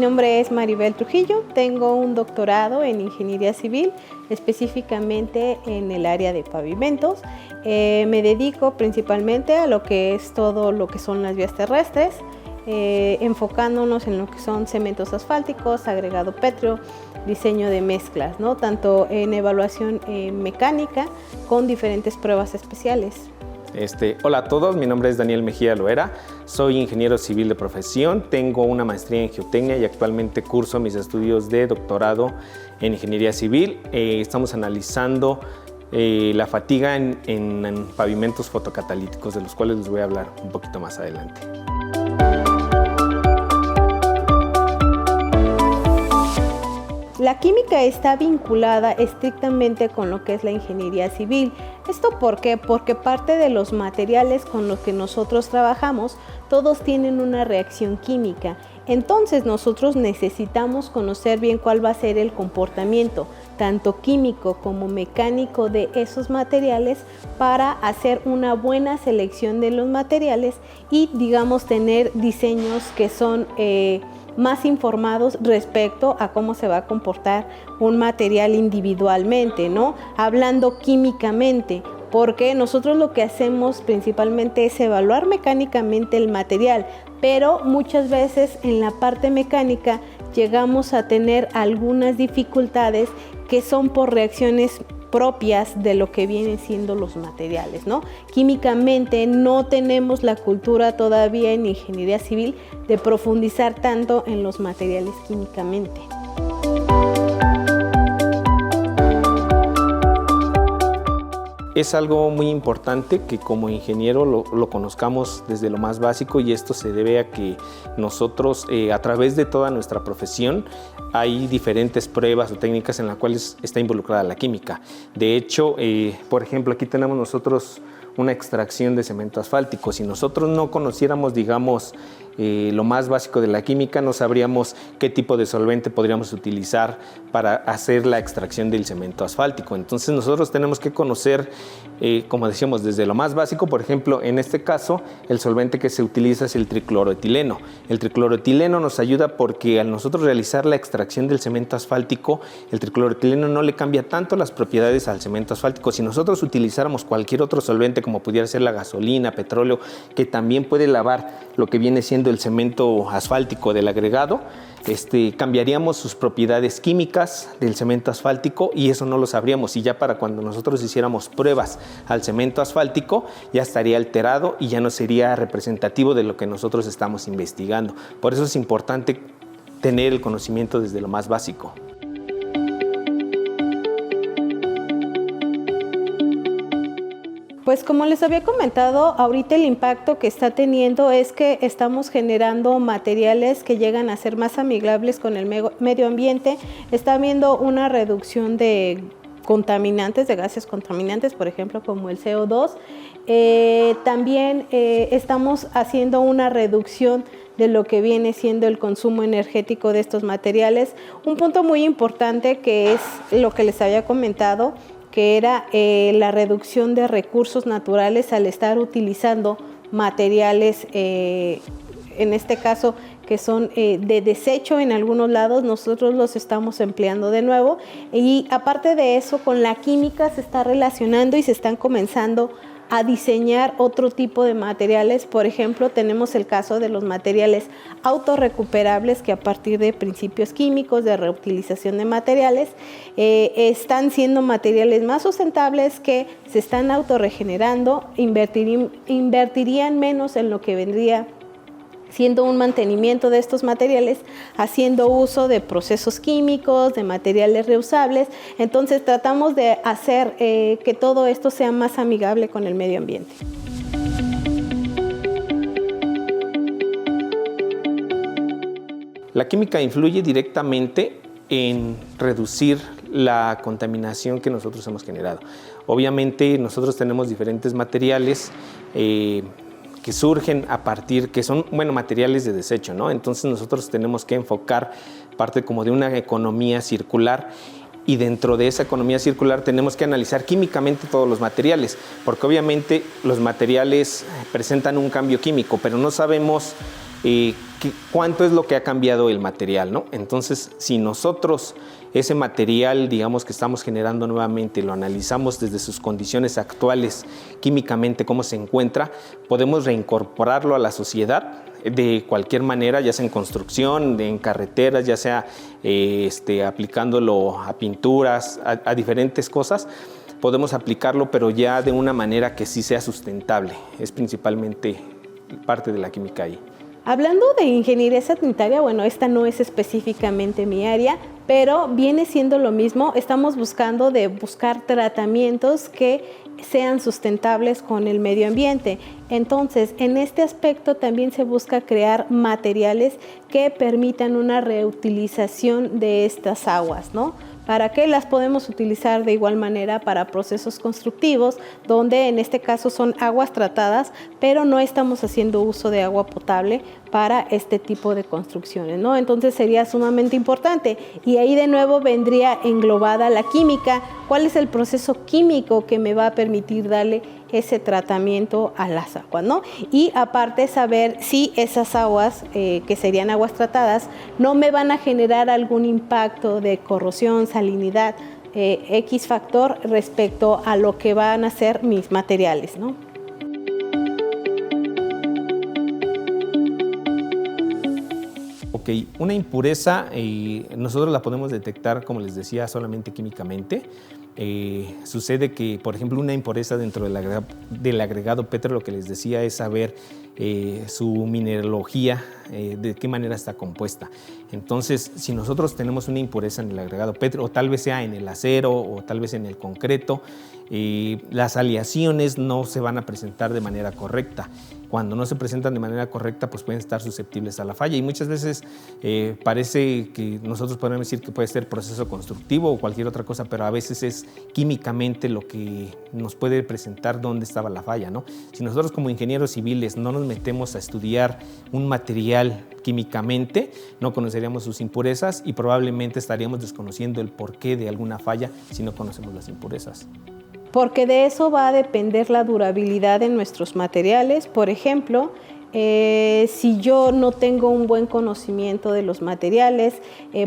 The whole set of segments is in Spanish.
nombre es Maribel Trujillo, tengo un doctorado en Ingeniería Civil, específicamente en el área de pavimentos. Me dedico principalmente a lo que es todo lo que son las vías terrestres, enfocándonos en lo que son cementos asfálticos, agregado pétreo, diseño de mezclas, ¿no? Tanto en evaluación mecánica con diferentes pruebas especiales. Hola a todos, mi nombre es Daniel Mejía Loera, soy ingeniero civil de profesión, tengo una maestría en geotecnia y actualmente curso mis estudios de doctorado en ingeniería civil. Estamos analizando la fatiga en pavimentos fotocatalíticos, de los cuales les voy a hablar un poquito más adelante. La química está vinculada estrictamente con lo que es la ingeniería civil. ¿Esto por qué? Porque parte de los materiales con los que nosotros trabajamos, todos tienen una reacción química. Entonces nosotros necesitamos conocer bien cuál va a ser el comportamiento, tanto químico como mecánico de esos materiales para hacer una buena selección de los materiales y, digamos, tener diseños que son más informados respecto a cómo se va a comportar un material individualmente, ¿no? Hablando químicamente, porque nosotros lo que hacemos principalmente es evaluar mecánicamente el material, pero muchas veces en la parte mecánica llegamos a tener algunas dificultades que son por reacciones propias de lo que vienen siendo los materiales, ¿no? Químicamente no tenemos la cultura todavía en ingeniería civil de profundizar tanto en los materiales químicamente. Es algo muy importante que como ingeniero lo conozcamos desde lo más básico, y esto se debe a que nosotros a través de toda nuestra profesión hay diferentes pruebas o técnicas en las cuales está involucrada la química. De hecho, por ejemplo, aquí tenemos nosotros una extracción de cemento asfáltico. Si nosotros no conociéramos, digamos, lo más básico de la química, no sabríamos qué tipo de solvente podríamos utilizar para hacer la extracción del cemento asfáltico. Entonces nosotros tenemos que conocer, como decíamos, desde lo más básico. Por ejemplo, en este caso, el solvente que se utiliza es el tricloroetileno. El tricloroetileno nos ayuda porque al nosotros realizar la extracción del cemento asfáltico, el tricloroetileno no le cambia tanto las propiedades al cemento asfáltico. Si nosotros utilizáramos cualquier otro solvente, como pudiera ser la gasolina, petróleo, que también puede lavar lo que viene siendo el cemento asfáltico del agregado, cambiaríamos sus propiedades químicas del cemento asfáltico, y eso no lo sabríamos, y ya para cuando nosotros hiciéramos pruebas al cemento asfáltico ya estaría alterado y ya no sería representativo de lo que nosotros estamos investigando. Por eso es importante tener el conocimiento desde lo más básico. Pues como les había comentado, ahorita el impacto que está teniendo es que estamos generando materiales que llegan a ser más amigables con el medio ambiente. Está habiendo una reducción de contaminantes, de gases contaminantes, por ejemplo, como el CO2. También estamos haciendo una reducción de lo que viene siendo el consumo energético de estos materiales. Un punto muy importante, que es lo que les había comentado, que era la reducción de recursos naturales al estar utilizando materiales, en este caso, que son de desecho en algunos lados. Nosotros los estamos empleando de nuevo, y aparte de eso, con la química se está relacionando y se están comenzando a diseñar otro tipo de materiales. Por ejemplo, tenemos el caso de los materiales autorrecuperables, que a partir de principios químicos de reutilización de materiales están siendo materiales más sustentables, que se están autorregenerando, invertirían menos en lo que vendría siendo un mantenimiento de estos materiales, haciendo uso de procesos químicos, de materiales reusables. Entonces tratamos de hacer que todo esto sea más amigable con el medio ambiente. La química influye directamente en reducir la contaminación que nosotros hemos generado. Obviamente nosotros tenemos diferentes materiales que surgen a partir, que son, materiales de desecho, ¿no? Entonces nosotros tenemos que enfocar parte como de una economía circular, y dentro de esa economía circular tenemos que analizar químicamente todos los materiales, porque obviamente los materiales presentan un cambio químico, pero no sabemos cuánto es lo que ha cambiado el material, ¿no? Entonces, si nosotros ese material, digamos, que estamos generando nuevamente, lo analizamos desde sus condiciones actuales, químicamente, cómo se encuentra, podemos reincorporarlo a la sociedad de cualquier manera, ya sea en construcción, en carreteras, ya sea aplicándolo a pinturas, a diferentes cosas. Podemos aplicarlo, pero ya de una manera que sí sea sustentable. Es principalmente parte de la química ahí. Hablando de ingeniería sanitaria, bueno, esta no es específicamente mi área, pero viene siendo lo mismo. Estamos buscar tratamientos que sean sustentables con el medio ambiente. Entonces, en este aspecto también se busca crear materiales que permitan una reutilización de estas aguas, ¿no? ¿Para qué las podemos utilizar de igual manera para procesos constructivos, donde en este caso son aguas tratadas, pero no estamos haciendo uso de agua potable para este tipo de construcciones, ¿no? Entonces sería sumamente importante y ahí de nuevo vendría englobada la química. ¿Cuál es el proceso químico que me va a permitir darle ese tratamiento a las aguas, ¿no? Y aparte saber si esas aguas, que serían aguas tratadas, no me van a generar algún impacto de corrosión, salinidad, X factor respecto a lo que van a ser mis materiales, ¿no? Ok, una impureza nosotros la podemos detectar, como les decía, solamente químicamente. Sucede que, por ejemplo, una impureza dentro del agregado Petro, lo que les decía es saber su mineralogía, de qué manera está compuesta. Entonces, si nosotros tenemos una impureza en el agregado Petro, o tal vez sea en el acero, o tal vez en el concreto, las aleaciones no se van a presentar de manera correcta. Cuando no se presentan de manera correcta, pues pueden estar susceptibles a la falla. Y muchas veces parece que nosotros podemos decir que puede ser proceso constructivo o cualquier otra cosa, pero a veces es químicamente lo que nos puede presentar dónde estaba la falla, ¿no? Si nosotros como ingenieros civiles no nos metemos a estudiar un material químicamente, no conoceríamos sus impurezas y probablemente estaríamos desconociendo el porqué de alguna falla si no conocemos las impurezas. Porque de eso va a depender la durabilidad de nuestros materiales. Por ejemplo, si yo no tengo un buen conocimiento de los materiales,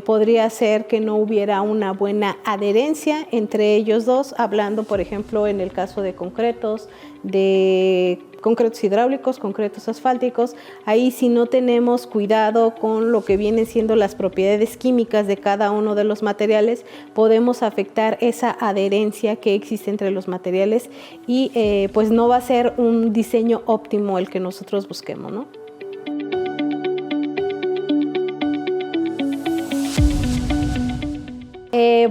podría ser que no hubiera una buena adherencia entre ellos dos, hablando, por ejemplo, en el caso de concretos hidráulicos, concretos asfálticos. Ahí, si no tenemos cuidado con lo que vienen siendo las propiedades químicas de cada uno de los materiales, podemos afectar esa adherencia que existe entre los materiales y pues no va a ser un diseño óptimo el que nosotros busquemos, ¿no?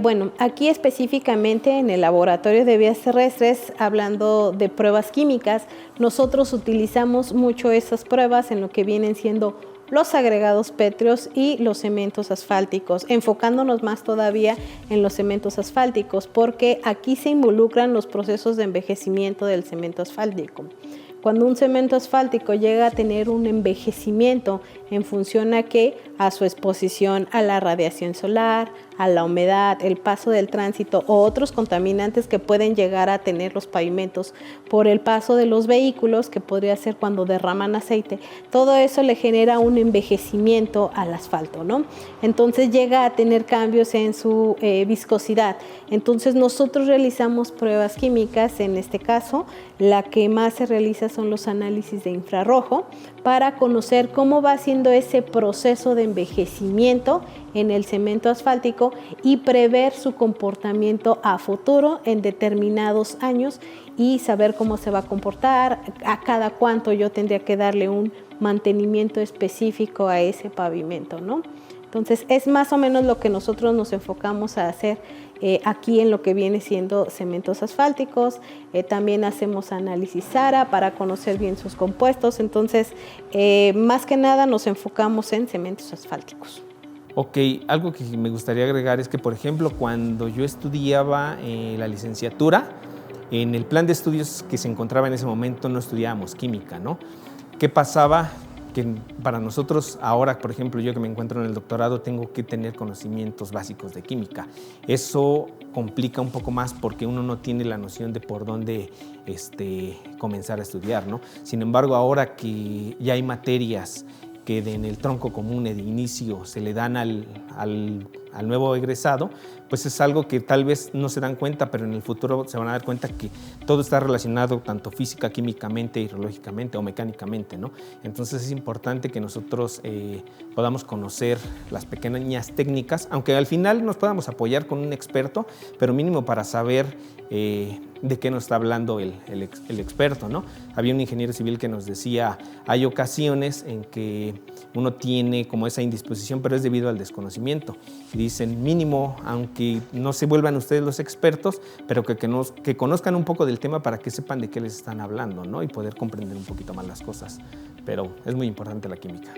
Bueno, aquí específicamente en el laboratorio de vías terrestres, hablando de pruebas químicas, nosotros utilizamos mucho esas pruebas en lo que vienen siendo los agregados pétreos y los cementos asfálticos, enfocándonos más todavía en los cementos asfálticos, porque aquí se involucran los procesos de envejecimiento del cemento asfáltico. Cuando un cemento asfáltico llega a tener un envejecimiento en función a su exposición a la radiación solar, a la humedad, el paso del tránsito o otros contaminantes que pueden llegar a tener los pavimentos por el paso de los vehículos, que podría ser cuando derraman aceite, todo eso le genera un envejecimiento al asfalto, ¿no? Entonces llega a tener cambios en su viscosidad. Entonces nosotros realizamos pruebas químicas, en este caso la que más se realiza son los análisis de infrarrojo, para conocer cómo va siendo ese proceso de envejecimiento en el cemento asfáltico y prever su comportamiento a futuro en determinados años y saber cómo se va a comportar, a cada cuánto yo tendría que darle un mantenimiento específico a ese pavimento, ¿no? Entonces es más o menos lo que nosotros nos enfocamos a hacer aquí en lo que viene siendo cementos asfálticos. También hacemos análisis SARA para conocer bien sus compuestos. Entonces más que nada nos enfocamos en cementos asfálticos. Ok, algo que me gustaría agregar es que, por ejemplo, cuando yo estudiaba la licenciatura, en el plan de estudios que se encontraba en ese momento no estudiábamos química, ¿no? ¿Qué pasaba? Que para nosotros ahora, por ejemplo, yo que me encuentro en el doctorado, tengo que tener conocimientos básicos de química. Eso complica un poco más porque uno no tiene la noción de por dónde comenzar a estudiar, ¿no? Sin embargo, ahora que ya hay materias que en el tronco común de inicio se le dan al nuevo egresado, pues es algo que tal vez no se dan cuenta, pero en el futuro se van a dar cuenta que todo está relacionado tanto física, químicamente, hidrológicamente o mecánicamente, ¿no? Entonces es importante que nosotros podamos conocer las pequeñas técnicas, aunque al final nos podamos apoyar con un experto, pero mínimo para saber de qué nos está hablando el experto, ¿no? Había un ingeniero civil que nos decía, hay ocasiones en que uno tiene como esa indisposición, pero es debido al desconocimiento. Y dicen, mínimo, aunque no se vuelvan ustedes los expertos, pero que conozcan un poco del tema para que sepan de qué les están hablando, ¿no? Y poder comprender un poquito más las cosas. Pero es muy importante la química.